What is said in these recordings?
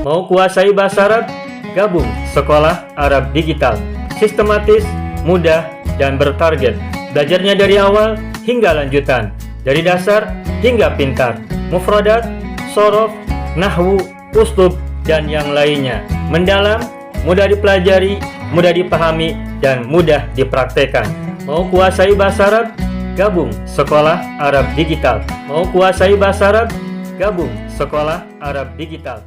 Mau kuasai bahasa Arab? Gabung Sekolah Arab Digital. Sistematis, mudah, dan bertarget. Belajarnya dari awal hingga lanjutan. Dari dasar hingga pintar. Mufradat, sorof, nahwu, uslub, dan yang lainnya. Mendalam, mudah dipelajari, mudah dipahami, dan mudah dipraktekkan. Mau kuasai bahasa Arab? Gabung Sekolah Arab Digital. Mau kuasai bahasa Arab? Gabung Sekolah Arab Digital.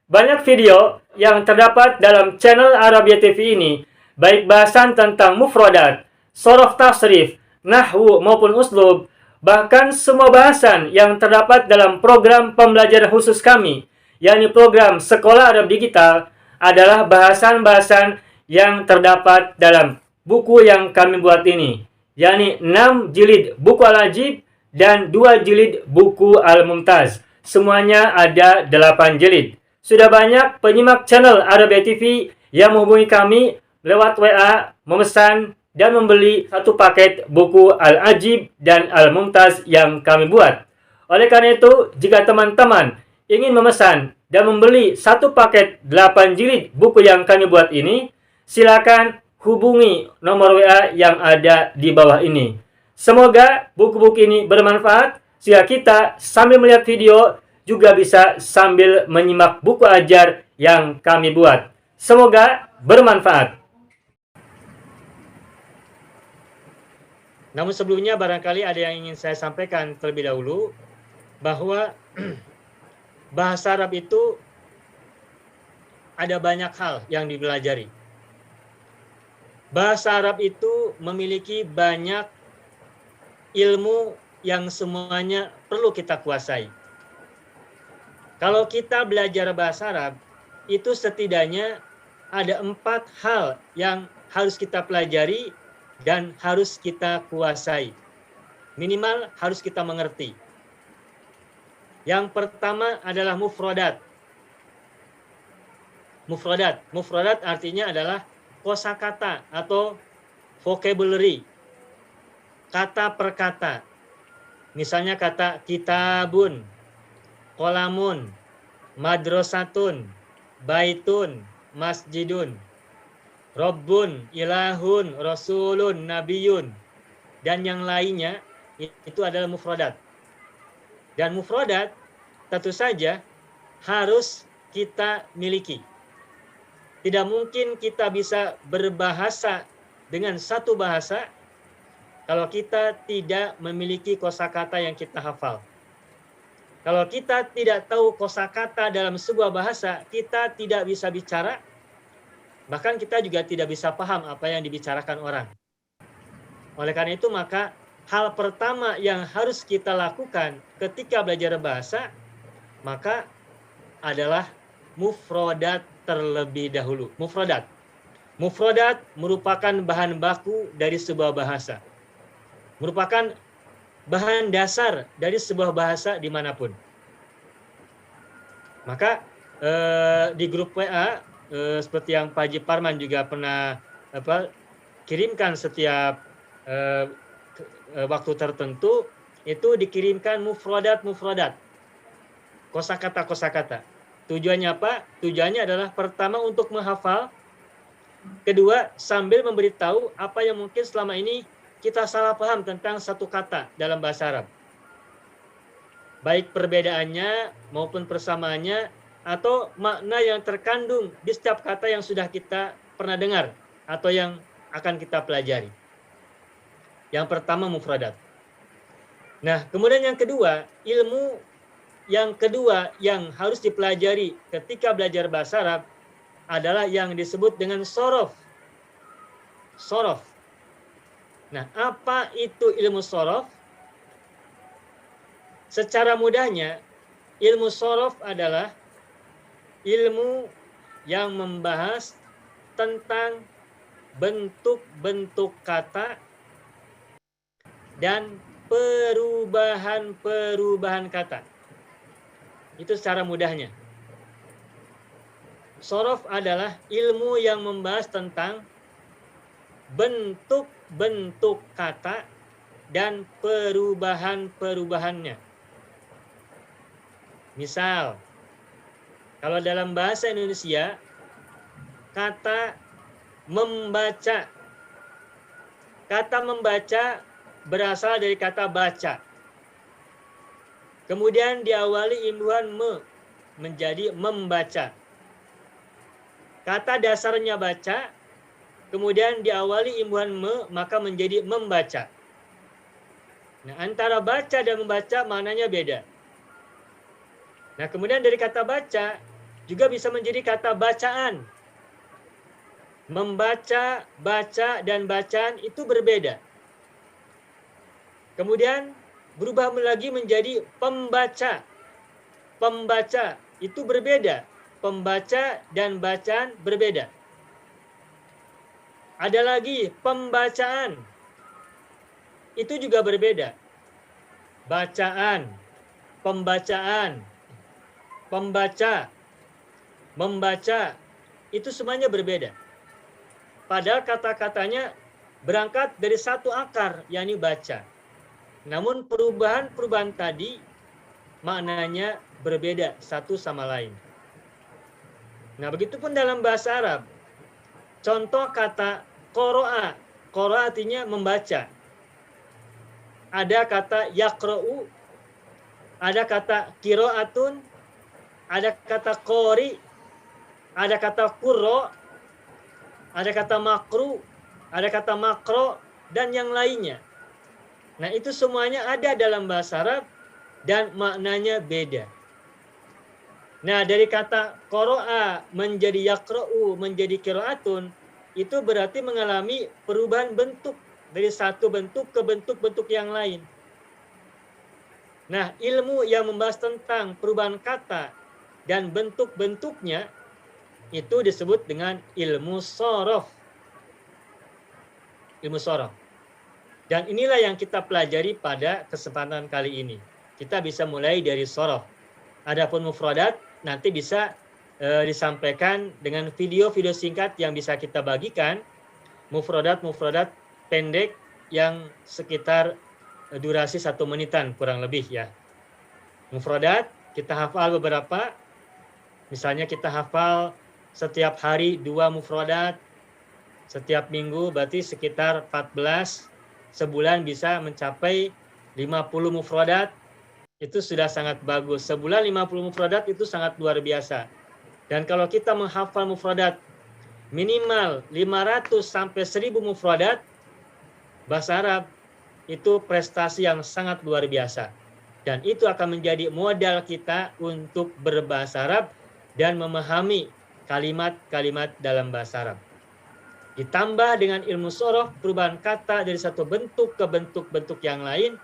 Banyak video yang terdapat dalam channel Arabia TV ini, baik bahasan tentang mufradat, sorof tasrif, nahwu maupun uslub, bahkan semua bahasan yang terdapat dalam program pembelajaran khusus kami, yakni program Sekolah Arab Digital, adalah bahasan-bahasan yang terdapat dalam buku yang kami buat ini, yakni 6 jilid buku Al-Ajib dan 2 jilid buku Al-Mumtaz. Semuanya ada 8 jilid. Sudah banyak penyimak channel Arabia TV yang menghubungi kami lewat WA, memesan dan membeli satu paket buku Al-Ajib dan Al-Mumtaz yang kami buat. Oleh karena itu, jika teman-teman ingin memesan dan membeli satu paket 8 jilid buku yang kami buat ini, silakan hubungi nomor WA yang ada di bawah ini. Semoga buku-buku ini bermanfaat sehingga kita sambil melihat video juga bisa sambil menyimak buku ajar yang kami buat. Semoga bermanfaat. Namun sebelumnya barangkali ada yang ingin saya sampaikan terlebih dahulu, bahwa bahasa Arab itu ada banyak hal yang dipelajari. Bahasa Arab itu memiliki banyak ilmu yang semuanya perlu kita kuasai. Kalau kita belajar bahasa Arab, itu setidaknya ada 4 hal yang harus kita pelajari dan harus kita kuasai. Minimal harus kita mengerti. Yang pertama adalah mufradat. Mufradat artinya adalah kosakata atau vocabulary. Kata per kata. Misalnya kata kitabun, qolamun, madrasatun, baitun, masjidun, rabbun, ilahun, rasulun, nabiyun, dan yang lainnya, itu adalah mufradat. Dan mufradat tentu saja harus kita miliki. Tidak mungkin kita bisa berbahasa dengan satu bahasa kalau kita tidak memiliki kosakata yang kita hafal. Kalau kita tidak tahu kosakata dalam sebuah bahasa, kita tidak bisa bicara, bahkan kita juga tidak bisa paham apa yang dibicarakan orang. Oleh karena itu, maka hal pertama yang harus kita lakukan ketika belajar bahasa, maka adalah mufradat terlebih dahulu. Mufradat merupakan bahan baku dari sebuah bahasa. Merupakan bahan dasar dari sebuah bahasa dimanapun. Maka di grup WA seperti yang Pak Haji Parman juga pernah kirimkan setiap waktu tertentu, itu dikirimkan mufradat, kosakata. Tujuannya apa? Tujuannya adalah pertama untuk menghafal, kedua sambil memberitahu apa yang mungkin selama ini kita salah paham tentang satu kata dalam bahasa Arab. Baik perbedaannya maupun persamaannya, atau makna yang terkandung di setiap kata yang sudah kita pernah dengar atau yang akan kita pelajari. Yang pertama mufradat. Nah, kemudian yang kedua, ilmu yang kedua yang harus dipelajari ketika belajar bahasa Arab adalah yang disebut dengan sorof. Sorof. Nah, apa itu ilmu sorof? Secara mudahnya, ilmu sorof adalah ilmu yang membahas tentang bentuk-bentuk kata dan perubahan-perubahan kata. Itu secara mudahnya. Sorof adalah ilmu yang membahas tentang bentuk-bentuk kata dan perubahan-perubahannya. Misal, Kalau dalam bahasa Indonesia, kata membaca. Kata membaca berasal dari kata baca. Kemudian diawali imbuhan me, menjadi membaca. Kata dasarnya baca, kemudian diawali imbuhan me, maka menjadi membaca. Nah, antara baca dan membaca maknanya beda. Nah, kemudian dari kata baca juga bisa menjadi kata bacaan. Membaca, baca, dan bacaan itu berbeda. Kemudian berubah lagi menjadi pembaca. Pembaca itu berbeda. Pembaca dan bacaan berbeda. Ada lagi pembacaan. Itu juga berbeda. Bacaan, pembacaan, pembaca, membaca, itu semuanya berbeda. Padahal kata-katanya berangkat dari satu akar, yakni baca. Namun perubahan-perubahan tadi maknanya berbeda satu sama lain. Nah, begitupun dalam bahasa Arab. Contoh kata qoro'a. Qoro'a artinya membaca. Ada kata yaqra'u, ada kata qira'atun, ada kata qori, ada kata qurra, ada kata makru, ada kata makro, dan yang lainnya. Nah, itu semuanya ada dalam bahasa Arab dan maknanya beda. Nah, dari kata qoro'a menjadi yaqra'u menjadi qira'atun, itu berarti mengalami perubahan bentuk dari satu bentuk ke bentuk-bentuk yang lain. Nah, ilmu yang membahas tentang perubahan kata dan bentuk-bentuknya itu disebut dengan ilmu shorof. Ilmu shorof. Dan inilah yang kita pelajari pada kesempatan kali ini. Kita bisa mulai dari shorof. Adapun mufradat nanti bisa disampaikan dengan video-video singkat yang bisa kita bagikan. Mufradat pendek yang sekitar durasi 1 menitan kurang lebih ya. Mufradat kita hafal beberapa. Misalnya kita hafal setiap hari 2 mufradat. Setiap minggu berarti sekitar 14. Sebulan bisa mencapai 50 mufradat. Itu sudah sangat bagus. Sebulan 50 mufradat itu sangat luar biasa. Dan kalau kita menghafal mufradat minimal 500 sampai 1000 mufradat, bahasa Arab itu prestasi yang sangat luar biasa. Dan itu akan menjadi modal kita untuk berbahasa Arab dan memahami kalimat-kalimat dalam bahasa Arab. Ditambah dengan ilmu shorof, perubahan kata dari satu bentuk ke bentuk-bentuk yang lain,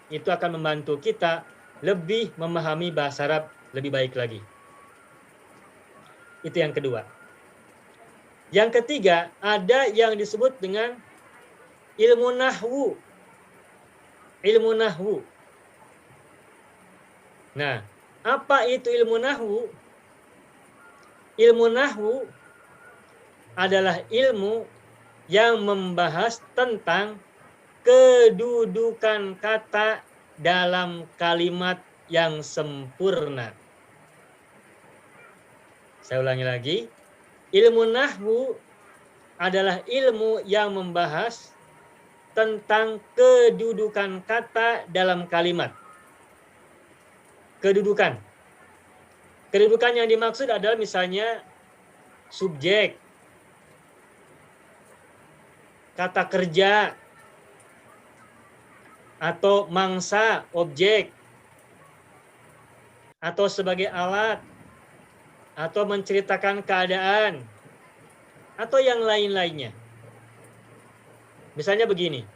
itu akan membantu kita lebih memahami bahasa Arab lebih baik lagi. Itu yang kedua. Yang ketiga, ada yang disebut dengan ilmu nahwu. Ilmu nahwu. Nah, apa itu ilmu nahwu? Ilmu nahwu adalah ilmu yang membahas tentang kedudukan kata dalam kalimat yang sempurna. Saya ulangi lagi. Ilmu nahwu adalah ilmu yang membahas tentang kedudukan kata dalam kalimat. Kedudukan. Kedudukan yang dimaksud adalah misalnya subjek, kata kerja, atau mangsa, objek, atau sebagai alat, atau menceritakan keadaan, atau yang lain-lainnya. Misalnya begini,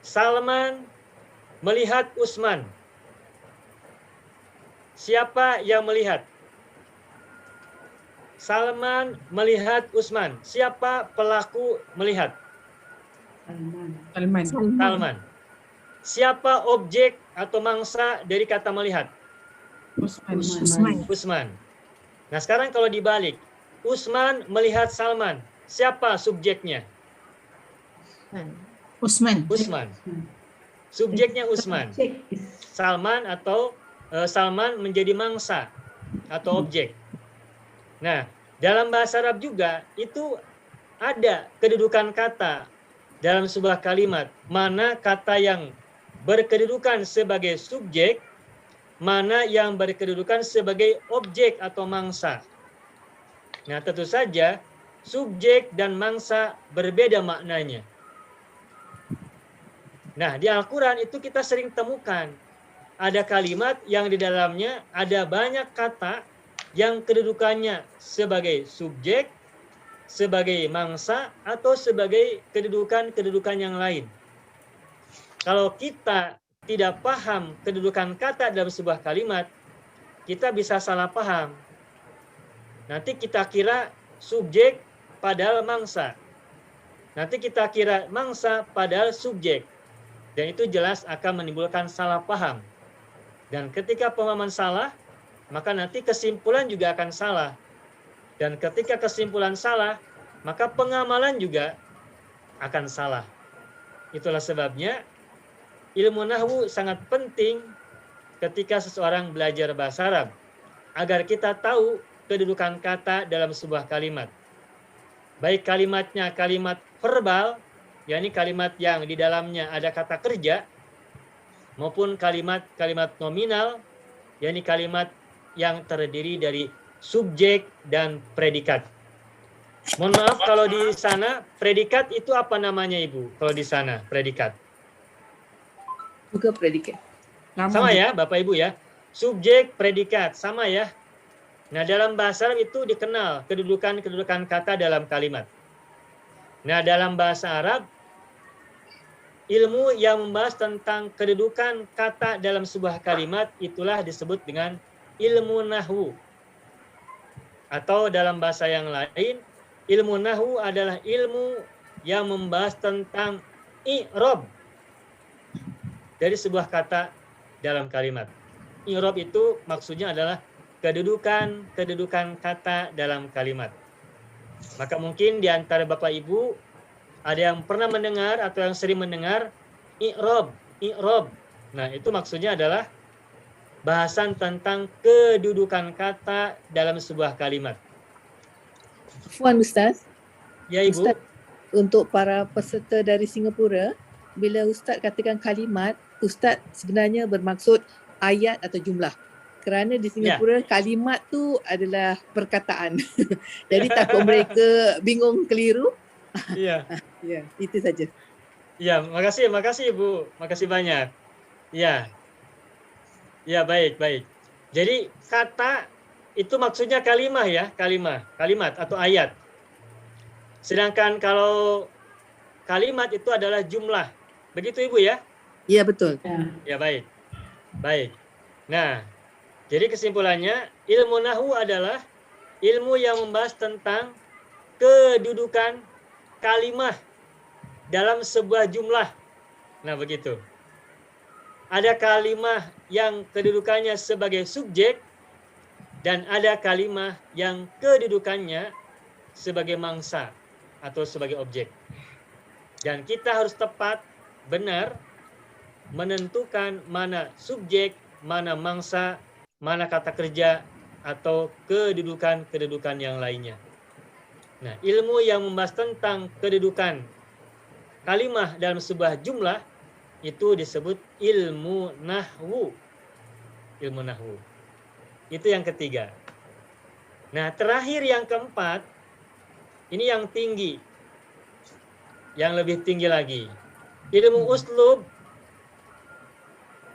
Salman melihat Utsman. Siapa yang melihat? Salman melihat Utsman. Siapa pelaku melihat? Salman. Siapa objek atau mangsa dari kata melihat? Utsman. Nah, sekarang kalau dibalik, Utsman melihat Salman. Siapa subjeknya? Utsman. Subjeknya Usman. Salman atau Salman menjadi mangsa atau objek. Nah, dalam bahasa Arab juga itu ada kedudukan kata dalam sebuah kalimat. Mana kata yang berkedudukan sebagai subjek, mana yang berkedudukan sebagai objek atau mangsa. Nah, tentu saja subjek dan mangsa berbeda maknanya. Nah, di Al-Quran itu kita sering temukan ada kalimat yang di dalamnya ada banyak kata yang kedudukannya sebagai subjek, sebagai mangsa, atau sebagai kedudukan-kedudukan yang lain. Kalau kita tidak paham kedudukan kata dalam sebuah kalimat, kita bisa salah paham. Nanti kita kira subjek padahal mangsa. Nanti kita kira mangsa padahal subjek. Dan itu jelas akan menimbulkan salah paham. Dan ketika pemahaman salah, maka nanti kesimpulan juga akan salah. Dan ketika kesimpulan salah, maka pengamalan juga akan salah. Itulah sebabnya ilmu nahwu sangat penting ketika seseorang belajar bahasa Arab, agar kita tahu kedudukan kata dalam sebuah kalimat. Baik kalimatnya kalimat verbal, yakni kalimat yang di dalamnya ada kata kerja, maupun kalimat-kalimat nominal, yakni kalimat yang terdiri dari subjek dan predikat. Mohon maaf kalau di sana predikat itu apa namanya Ibu? Kalau di sana predikat. Juga predikat. Sama ya Bapak Ibu ya. Subjek, predikat, sama ya. Nah, dalam bahasa Arab itu dikenal kedudukan kata dalam kalimat. Nah, dalam bahasa Arab, ilmu yang membahas tentang kedudukan kata dalam sebuah kalimat itulah disebut dengan ilmu nahwu. Atau dalam bahasa yang lain, ilmu nahwu adalah ilmu yang membahas tentang i'rab dari sebuah kata dalam kalimat. I'rab itu maksudnya adalah kedudukan kata dalam kalimat. Maka mungkin di antara Bapak Ibu ada yang pernah mendengar atau yang sering mendengar i'rab. Nah, itu maksudnya adalah bahasan tentang kedudukan kata dalam sebuah kalimat. Puan Ustaz. Ya Ibu. Ustaz, untuk para peserta dari Singapura, bila Ustaz katakan kalimat, Ustaz sebenarnya bermaksud ayat atau jumlah. Kerana di Singapura kalimat tu adalah perkataan. Jadi takut mereka bingung keliru. Iya. Ya, itu saja. Ya, makasih Ibu. Makasih banyak. Ya. Ya, baik. Jadi kata itu maksudnya kalimah ya, kalimat atau ayat. Sedangkan kalau kalimat itu adalah jumlah. Begitu Ibu ya? Iya, betul. Ya, baik. Nah, jadi kesimpulannya ilmu nahwu adalah ilmu yang membahas tentang kedudukan kalimah dalam sebuah jumlah. Nah, begitu. Ada kalimah yang kedudukannya sebagai subjek dan ada kalimah yang kedudukannya sebagai mangsa atau sebagai objek. Dan kita harus tepat, benar menentukan mana subjek, mana mangsa, mana kata kerja atau kedudukan yang lainnya. Nah, ilmu yang membahas tentang kedudukan kalimah dalam sebuah jumlah itu disebut ilmu nahwu. Ilmu nahwu. Itu yang ketiga. Nah, terakhir yang keempat, ini yang tinggi. Yang lebih tinggi lagi. Ilmu uslub.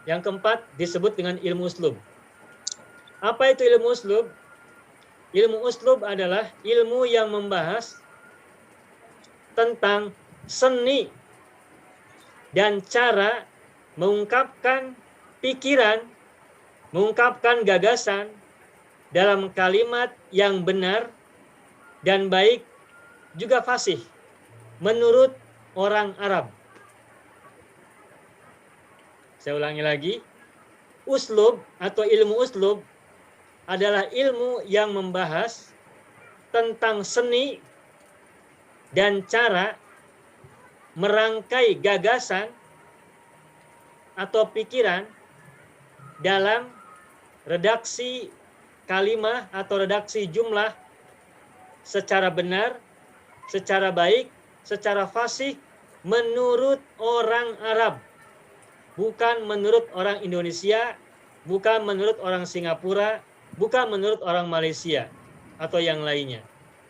Yang keempat disebut dengan ilmu uslub. Apa itu ilmu uslub? Ilmu uslub adalah ilmu yang membahas tentang seni dan cara mengungkapkan pikiran, mengungkapkan gagasan dalam kalimat yang benar dan baik juga fasih menurut orang Arab. Saya ulangi lagi, uslub atau ilmu uslub adalah ilmu yang membahas tentang seni dan cara merangkai gagasan atau pikiran dalam redaksi kalimah atau redaksi jumlah secara benar, secara baik, secara fasih menurut orang Arab. Bukan menurut orang Indonesia, bukan menurut orang Singapura, bukan menurut orang Malaysia atau yang lainnya.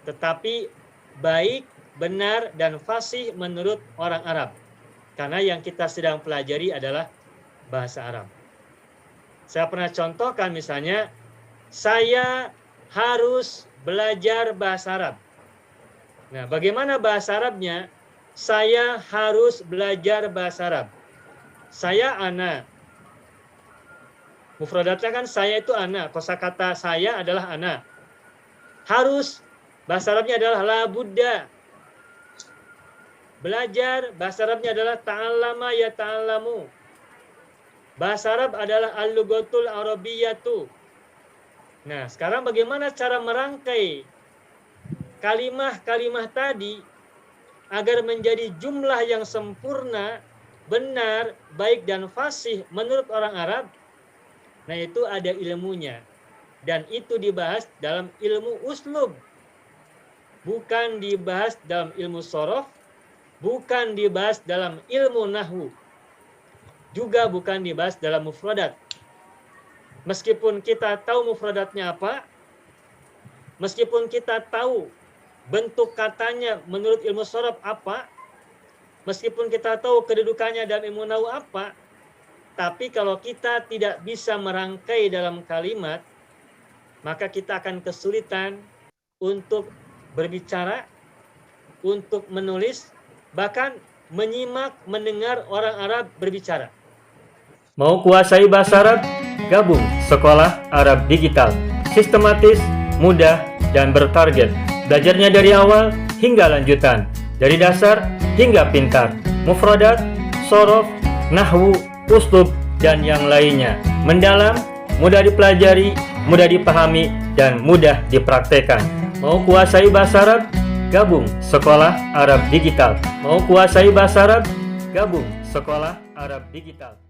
Tetapi baik, benar, dan fasih menurut orang Arab. Karena yang kita sedang pelajari adalah bahasa Arab. Saya pernah contohkan misalnya, saya harus belajar bahasa Arab. Nah, bagaimana bahasa Arabnya? Saya harus belajar bahasa Arab. Saya ana. Mufradatnya kan saya itu ana. Kosakata saya adalah ana. Harus, bahasa Arabnya adalah la budda. Belajar, bahasa Arabnya adalah ta'allama ya ta'allamu. Bahasa Arab adalah al-lughatul arabiyyatu. Nah, sekarang bagaimana cara merangkai kalimah-kalimah tadi agar menjadi jumlah yang sempurna, benar, baik, dan fasih menurut orang Arab? Nah, itu ada ilmunya. Dan itu dibahas dalam ilmu uslub. Bukan dibahas dalam ilmu sorof, bukan dibahas dalam ilmu nahwu, juga bukan dibahas dalam mufradat. Meskipun kita tahu mufradatnya apa, meskipun kita tahu bentuk katanya menurut ilmu sorof apa, meskipun kita tahu kedudukannya dalam ilmu nahwu apa, tapi kalau kita tidak bisa merangkai dalam kalimat, maka kita akan kesulitan untuk berbicara, untuk menulis, bahkan menyimak, mendengar orang Arab berbicara. Mau kuasai bahasa Arab? Gabung Sekolah Arab Digital. Sistematis, mudah, dan bertarget. Belajarnya dari awal hingga lanjutan. Dari dasar hingga pintar. Mufradat, sorof, nahwu, uslub, dan yang lainnya. Mendalam, mudah dipelajari, mudah dipahami, dan mudah dipraktekkan. Mau kuasai bahasa Arab? Gabung Sekolah Arab Digital. Mau kuasai bahasa Arab? Gabung Sekolah Arab Digital.